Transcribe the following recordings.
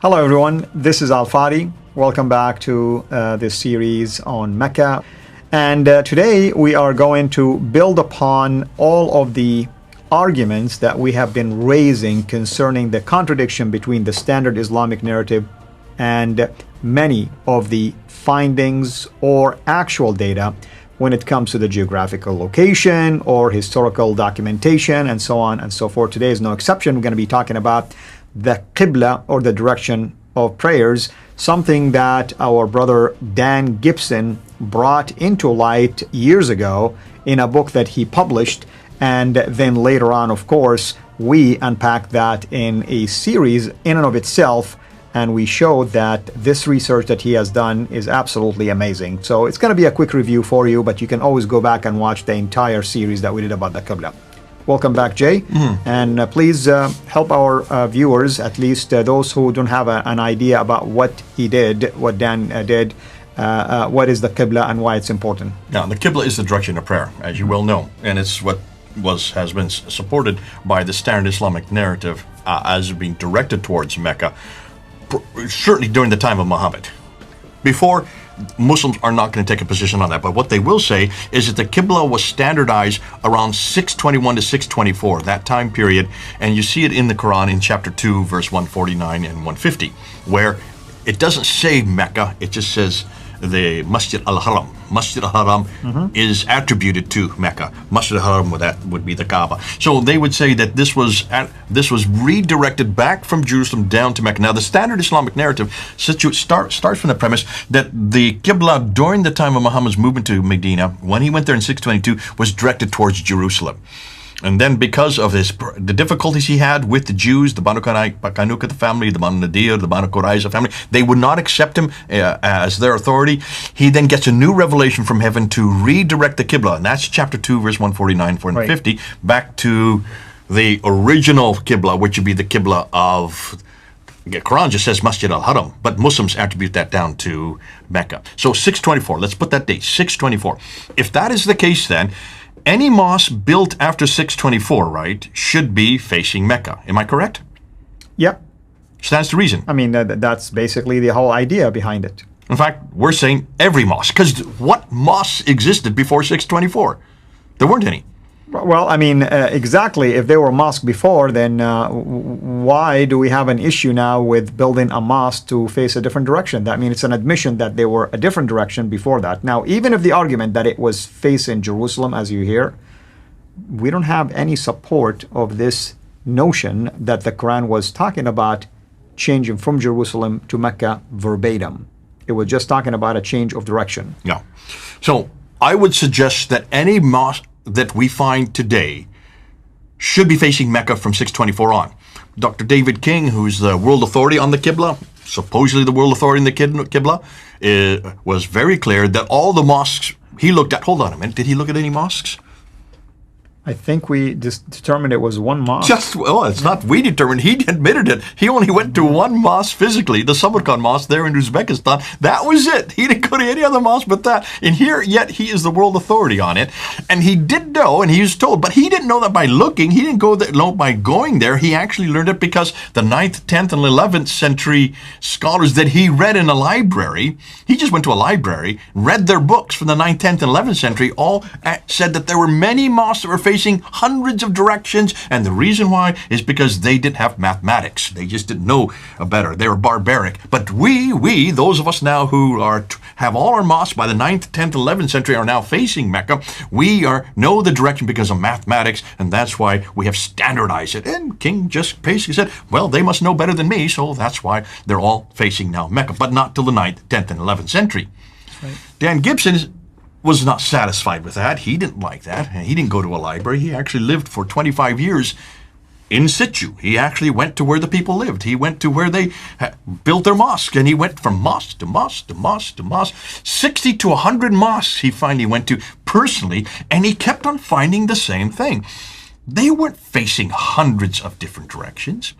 Hello everyone, this is Al Fadi. Welcome back to this series on Mecca. And today we are going to build upon all of the arguments that we have been raising concerning the contradiction between the standard Islamic narrative and many of the findings or actual data when it comes to the geographical location or historical documentation and so on and so forth. Today is no exception. We're going to be talking about the Qibla, or the direction of prayers, something that our brother Dan Gibson brought into light years ago in a book that he published. And then later on, of course, we unpacked that in a series in and of itself. And we showed that this research that he has done is absolutely amazing. So it's going to be a quick review for you, but you can always go back and watch the entire series that we did about the Qibla. Welcome back, Jay. And please help our viewers, at least those who don't have an idea about what he did, what Dan did, what is the Qibla and why it's important. Now, the Qibla is the direction of prayer, as you well know, and it's what has been supported by the standard Islamic narrative as being directed towards Mecca, certainly during the time of Muhammad. Before, Muslims are not going to take a position on that, but what they will say is that the Qibla was standardized around 621 to 624, that time period, and you see it in the Quran in chapter 2, verse 149 and 150, where it doesn't say Mecca, it just says the Masjid al-Haram. Masjid al-Haram is attributed to Mecca. Masjid al-Haram, that would be the Kaaba. So they would say that this was redirected back from Jerusalem down to Mecca. Now, the standard Islamic narrative starts from the premise that the Qibla during the time of Muhammad's movement to Medina, when he went there in 622, was directed towards Jerusalem. And then because of the difficulties he had with the Jews, the Banu Qaynuqa family, the Banu Nadir, the Banu Qurayza family, they would not accept him as their authority. He then gets a new revelation from heaven to redirect the Qibla. And that's chapter 2, verse 149, 450, back to the original Qibla, which would be the Qibla of... The Quran just says Masjid al-Haram, but Muslims attribute that down to Mecca. So 624, let's put that date, 624. If that is the case then, any mosque built after 624, right, should be facing Mecca. Am I correct? Yep. Stands to reason. I mean, that's basically the whole idea behind it. In fact, we're saying every mosque, because what mosques existed before 624? There weren't any. Well, I mean, exactly. If there were mosques before, then why do we have an issue now with building a mosque to face a different direction? That means it's an admission that there were a different direction before that. Now, even if the argument that it was facing Jerusalem, as you hear, we don't have any support of this notion that the Quran was talking about changing from Jerusalem to Mecca verbatim. It was just talking about a change of direction. Yeah. So I would suggest that any mosque that we find today should be facing Mecca from 624 on. Dr. David King, who's the world authority on the Qibla, supposedly the world authority in the Qibla, was very clear that all the mosques he looked at... Hold on a minute. Did he look at any mosques? I think we just determined it was one mosque. It's not we determined. He admitted it. He only went to one mosque physically, the Samarkand mosque there in Uzbekistan. That was it. He didn't go to any other mosque but that. And here, yet he is the world authority on it. And he did know, and he was told, but he didn't know that by looking. He didn't know by going there. He actually learned it because the 9th, 10th, and 11th century scholars that he read in a library, he just went to a library, read their books from the 9th, 10th, and 11th century, all said that there were many mosques that were facing hundreds of directions, and the reason why is because they didn't have mathematics. They just didn't know better. They were barbaric. But we, those of us now who have all our mosques by the 9th, 10th, 11th century are now facing Mecca. We know the direction because of mathematics, and that's why we have standardized it. And King just basically said, well, they must know better than me, so that's why they're all facing now Mecca, but not till the 9th, 10th, and 11th century. Right. Dan Gibson was not satisfied with that. He didn't like that. He didn't go to a library. He actually lived for 25 years in situ. He actually went to where the people lived. He went to where they built their mosque, and he went from mosque to mosque to mosque to mosque. 60 to 100 mosques he finally went to personally, and he kept on finding the same thing. They weren't facing hundreds of different directions.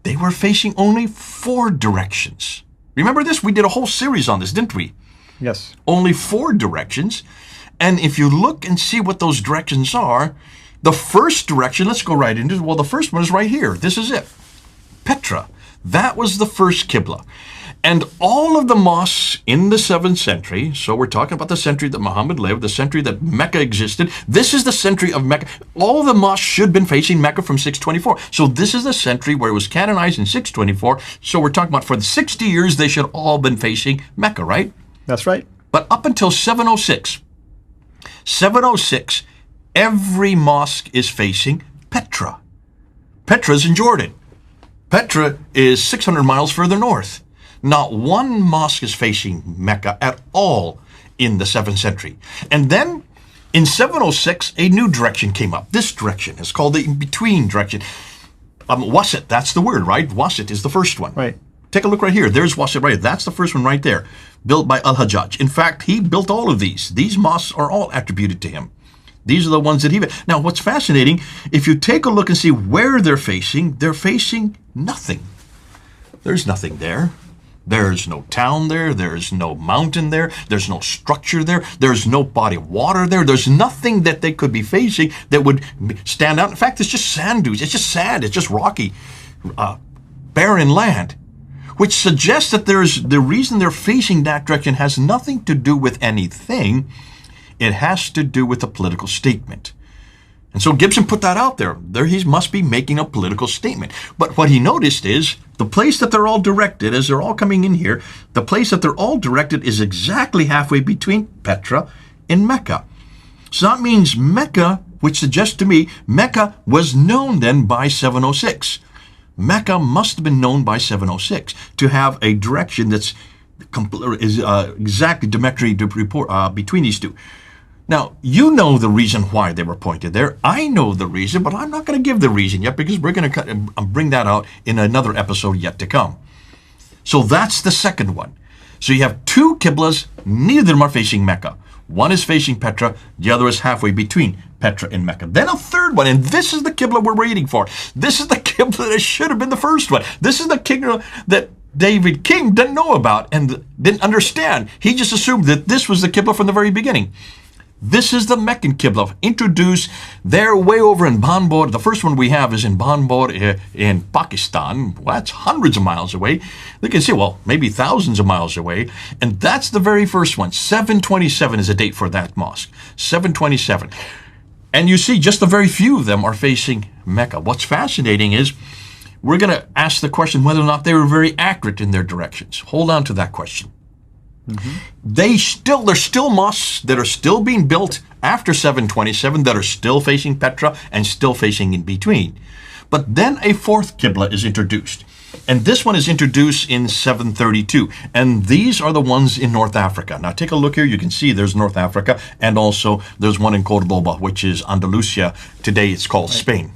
They were facing only 4 directions. Remember this? We did a whole series on this, didn't we? Yes. Only 4 directions. And if you look and see what those directions are, the first direction, let's go right into it. Well, the first one is right here. This is it. Petra. That was the first Qibla. And all of the mosques in the 7th century, so we're talking about the century that Muhammad lived, the century that Mecca existed. This is the century of Mecca. All the mosques should have been facing Mecca from 624. So this is the century where it was canonized in 624. So we're talking about for the 60 years, they should all been facing Mecca, right? That's right. But up until 706, every mosque is facing Petra. Petra's in Jordan. Petra is 600 miles further north. Not one mosque is facing Mecca at all in the 7th century. And then in 706, a new direction came up. This direction is called the in-between direction. Wasit, that's the word, right? Wasit is the first one. Right. Take a look right here. There's Wasit right here. That's the first one right there, built by Al-Hajjaj. In fact, he built all of these. These mosques are all attributed to him. These are the ones that he built. Now, what's fascinating, if you take a look and see where they're facing nothing. There's nothing there. There's no town there. There's no mountain there. There's no structure there. There's no body of water there. There's nothing that they could be facing that would stand out. In fact, it's just sand dunes. It's just sand. It's just rocky, barren land, which suggests that the reason they're facing that direction has nothing to do with anything. It has to do with a political statement. And so Gibson put that out there. He must be making a political statement. But what he noticed is the place that they're all directed, as they're all coming in here, the place that they're all directed is exactly halfway between Petra and Mecca. So that means Mecca, which suggests to me Mecca was known then by 706. Mecca must have been known by 706 to have a direction that's exactly diametrically between these two. Now, you know the reason why they were pointed there. I know the reason, but I'm not going to give the reason yet because we're going to bring that out in another episode yet to come. So that's the second one. So you have two Qiblas, neither of them are facing Mecca. One is facing Petra, the other is halfway between Petra and Mecca. Then a third one, and this is the Qibla we're waiting for. This is the Qibla that should have been the first one. This is the Qibla that David King didn't know about and didn't understand. He just assumed that this was the Qibla from the very beginning. This is the Meccan Qibla, introduced there way over in Banbor. The first one we have is in Banbor in Pakistan. Well, that's hundreds of miles away. You can see, well, maybe thousands of miles away. And that's the very first one. 727 is a date for that mosque. 727. And you see, just a very few of them are facing Mecca. What's fascinating is we're going to ask the question whether or not they were very accurate in their directions. Hold on to that question. Mm-hmm. There's still mosques that are still being built after 727 that are still facing Petra and still facing in between. But then a fourth Qibla is introduced. And this one is introduced in 732. And these are the ones in North Africa. Now take a look here. You can see there's North Africa. And also there's one in Cordoba, which is Andalusia. Today it's called Spain.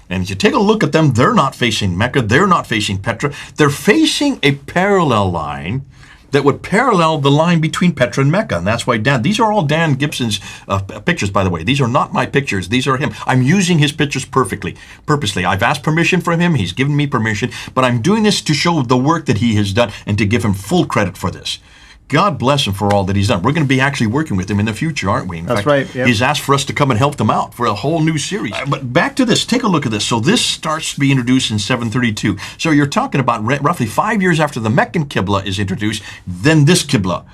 And if you take a look at them, they're not facing Mecca. They're not facing Petra. They're facing a parallel line that would parallel the line between Petra and Mecca. And that's why these are all Dan Gibson's pictures, by the way. These are not my pictures. These are him. I'm using his pictures purposely. I've asked permission from him. He's given me permission. But I'm doing this to show the work that he has done and to give him full credit for this. God bless him for all that he's done. We're going to be actually working with him in the future, aren't we? In That's fact, right. Yep. He's asked for us to come and help them out for a whole new series. But back to this. Take a look at this. So this starts to be introduced in 732. So you're talking about roughly 5 years after the Meccan Qibla is introduced, then this Qibla.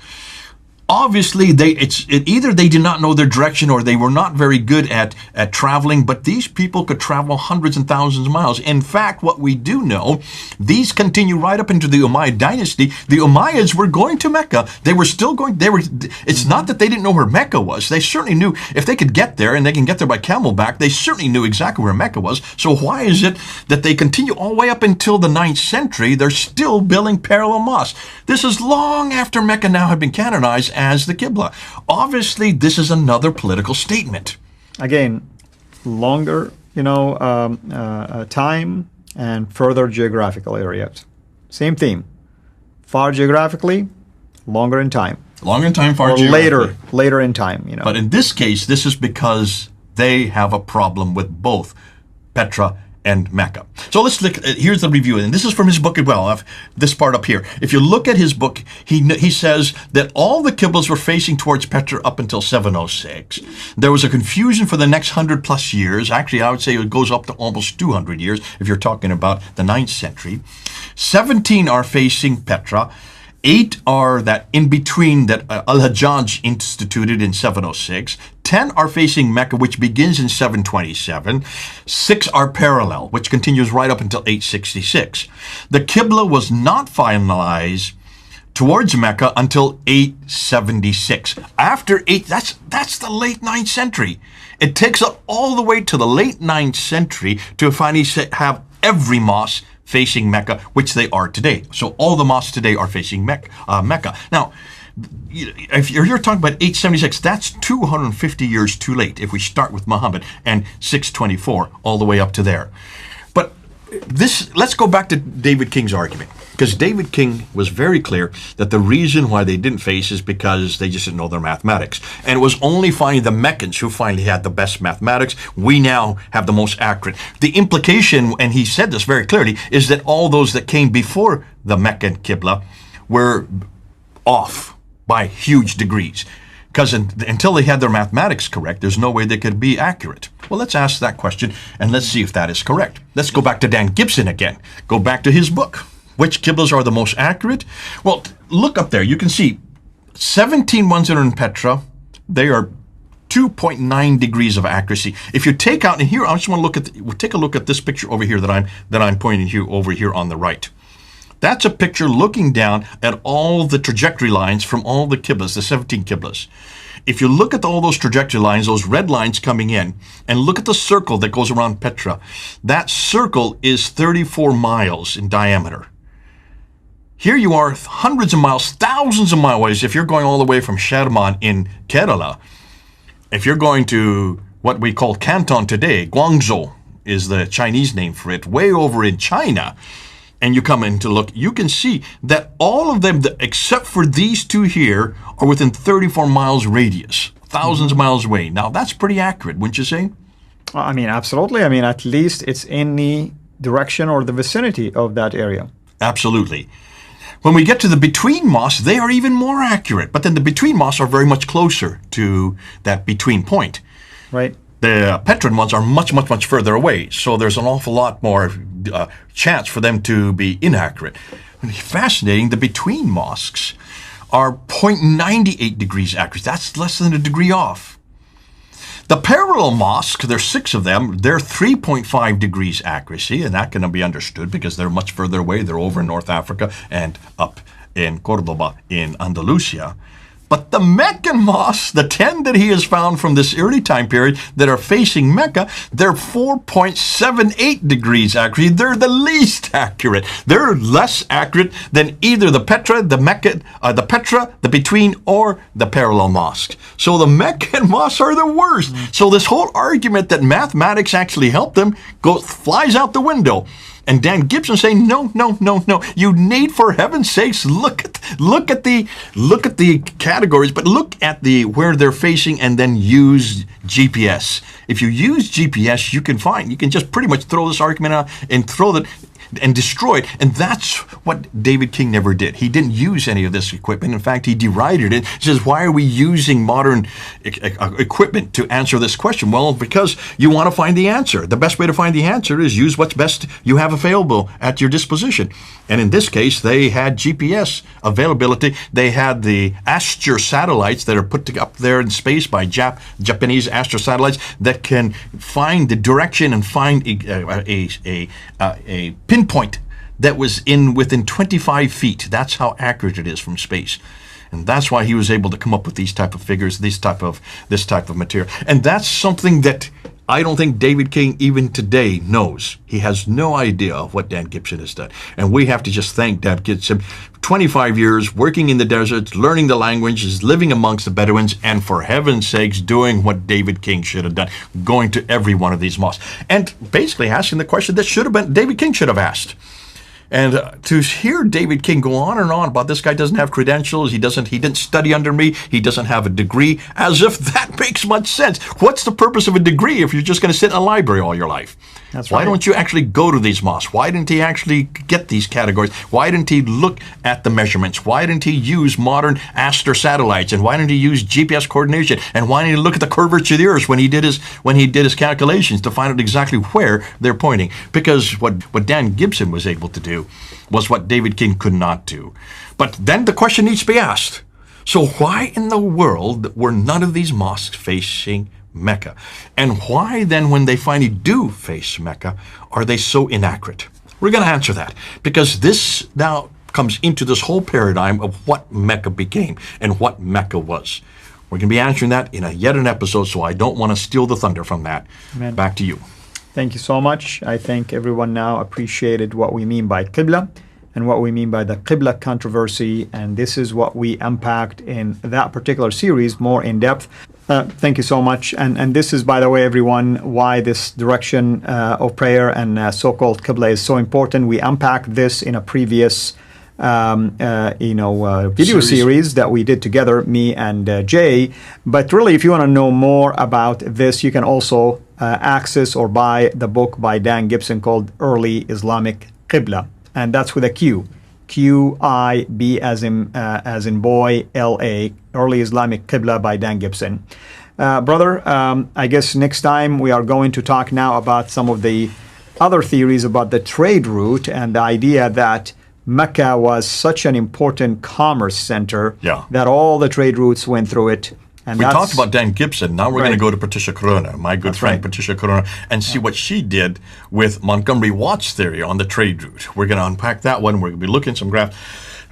Obviously, either they did not know their direction or they were not very good at traveling, but these people could travel hundreds and thousands of miles. In fact, what we do know, these continue right up into the Umayyad dynasty. The Umayyads were going to Mecca. They were still going. It's not that they didn't know where Mecca was. They certainly knew if they could get there, and they can get there by camelback, they certainly knew exactly where Mecca was. So why is it that they continue all the way up until the 9th century, they're still building parallel mosques? This is long after Mecca now had been canonized as the Qibla. Obviously, this is another political statement. Again, longer, time and further geographical areas. Same theme. Far geographically, longer in time. Longer in time, far or geographically. Later in time, But in this case, this is because they have a problem with both Petra and Mecca. So let's look. Here's the review, and this is from his book as well. This part up here. If you look at his book, he says that all the Qiblas were facing towards Petra up until 706. There was a confusion for the next 100+ years. Actually, I would say it goes up to almost 200 years if you're talking about the 9th century. 17 are facing Petra. 8 are that in between that Al-Hajjaj instituted in 706. 10 are facing Mecca, which begins in 727. 6 are parallel, which continues right up until 866. The Qibla was not finalized towards Mecca until 876. After 8, that's the late 9th century. It takes up all the way to the late 9th century to finally have every mosque facing Mecca, which they are today. So all the mosques today are facing Mecca. Now, if you're talking about 876, that's 250 years too late if we start with Muhammad and 624 all the way up to there. But let's go back to David King's argument, because David King was very clear that the reason why they didn't face is because they just didn't know their mathematics. And it was only finally the Meccans who finally had the best mathematics. We now have the most accurate. The implication, and he said this very clearly, is that all those that came before the Meccan Qibla were off by huge degrees. Because until they had their mathematics correct, there's no way they could be accurate. Well, let's ask that question, and let's see if that is correct. Let's go back to Dan Gibson again. Go back to his book. Which Qiblas are the most accurate? Well, look up there. You can see 17 ones that are in Petra. They are 2.9 degrees of accuracy. If you take out, and here I just want to look at, we'll take a look at this picture over here that I'm pointing you over here on the right. That's a picture looking down at all the trajectory lines from all the Qiblas, the 17 Qiblas. If you look at all those trajectory lines, those red lines coming in, and look at the circle that goes around Petra, that circle is 34 miles in diameter. Here you are hundreds of miles, thousands of miles, if you're going all the way from Sherman in Kerala. If you're going to what we call Canton today, Guangzhou is the Chinese name for it, way over in China, and you come in to look, you can see that all of them, except for these two here, are within 34 miles radius, thousands of miles away. Now, that's pretty accurate, wouldn't you say? I mean, absolutely. I mean, at least it's in the direction or the vicinity of that area. Absolutely. When we get to the between mosques, they are even more accurate. But then the between mosques are very much closer to that between point. Right. The Petran ones are much, much, much further away. So there's an awful lot more chance for them to be inaccurate. Fascinating, the between mosques are 0.98 degrees accurate. That's less than a degree off. The parallel mosque, there's 6 of them, they're 3.5 degrees accuracy, and that can be understood because they're much further away. They're over in North Africa and up in Cordoba in Andalusia. But the Meccan mosques, the 10 that he has found from this early time period that are facing Mecca, they're 4.78 degrees accuracy. They're the least accurate. They're less accurate than either the Petra, the Mecca, the Petra, the between, or the parallel mosques. So the Meccan mosques are the worst. So this whole argument that mathematics actually helped them flies out the window. And Dan Gibson saying, no. You need, for heaven's sakes, look at the categories, but look at where they're facing, and then use GPS. If you use GPS, you can just pretty much throw this argument out and throw that and destroy it. And that's what David King never did. He didn't use any of this equipment. In fact, he derided it. He says, why are we using modern equipment to answer this question? Well, because you want to find the answer. The best way to find the answer is use what's best you have available at your disposition. And in this case, they had GPS availability. They had the Astra satellites that are put up there in space by Japanese Astra satellites that can find the direction and find a pinpoint that was within 25 feet. That's how accurate it is from space. And that's why he was able to come up with these type of figures, this type of material. And that's something that I don't think David King even today knows. He has no idea of what Dan Gibson has done. And we have to just thank Dan Gibson. 25 years working in the deserts, learning the languages, living amongst the Bedouins, and for heaven's sakes, doing what David King should have done, going to every one of these mosques. And basically asking the question that David King should have asked. And to hear David King go on and on about this guy doesn't have credentials, he didn't study under me, he doesn't have a degree, as if that makes much sense. What's the purpose of a degree if you're just going to sit in a library all your life? That's right. Why don't you actually go to these mosques? Why didn't he actually get these categories? Why didn't he look at the measurements? Why didn't he use modern Astra satellites? And why didn't he use GPS coordination? And why didn't he look at the curvature of the earth when he did his calculations to find out exactly where they're pointing? Because what Dan Gibson was able to do do was what David King could not do. But then the question needs to be asked. So why in the world were none of these mosques facing Mecca? And why then, when they finally do face Mecca, are they so inaccurate? We're going to answer that, because this now comes into this whole paradigm of what Mecca became and what Mecca was. We're going to be answering that in yet an episode, so I don't want to steal the thunder from that. Amen. Back to you. Thank you so much. I think everyone now appreciated what we mean by Qibla and what we mean by the Qibla controversy, and this is what we unpacked in that particular series more in depth. Thank you so much. And this is, by the way, everyone, why this direction of prayer and so-called Qibla is so important. We unpacked this in a previous video series that we did together, me and Jay. But really, if you want to know more about this, you can also access or buy the book by Dan Gibson called Early Islamic Qibla, and that's with a Q. Q-I-B as in boy, L-A, Early Islamic Qibla by Dan Gibson. Brother, I guess next time we are going to talk now about some of the other theories about the trade route and the idea that Mecca was such an important commerce center that all the trade routes went through it. And we talked about Dan Gibson. Now we're going to go to Patricia Corona, my good friend Patricia Corona, and see what she did with Montgomery Watt's theory on the trade route. We're going to unpack that one. We're going to be looking at some graphs.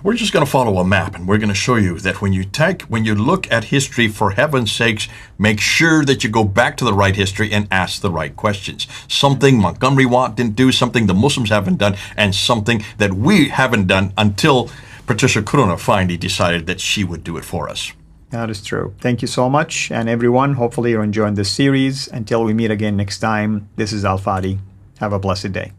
We're just going to follow a map, and we're going to show you that when you look at history, for heaven's sakes, make sure that you go back to the right history and ask the right questions. Something Montgomery Watt didn't do, something the Muslims haven't done, and something that we haven't done until Patricia Corona finally decided that she would do it for us. That is true. Thank you so much. And everyone, hopefully you're enjoying this series. Until we meet again next time, this is Al Fadi. Have a blessed day.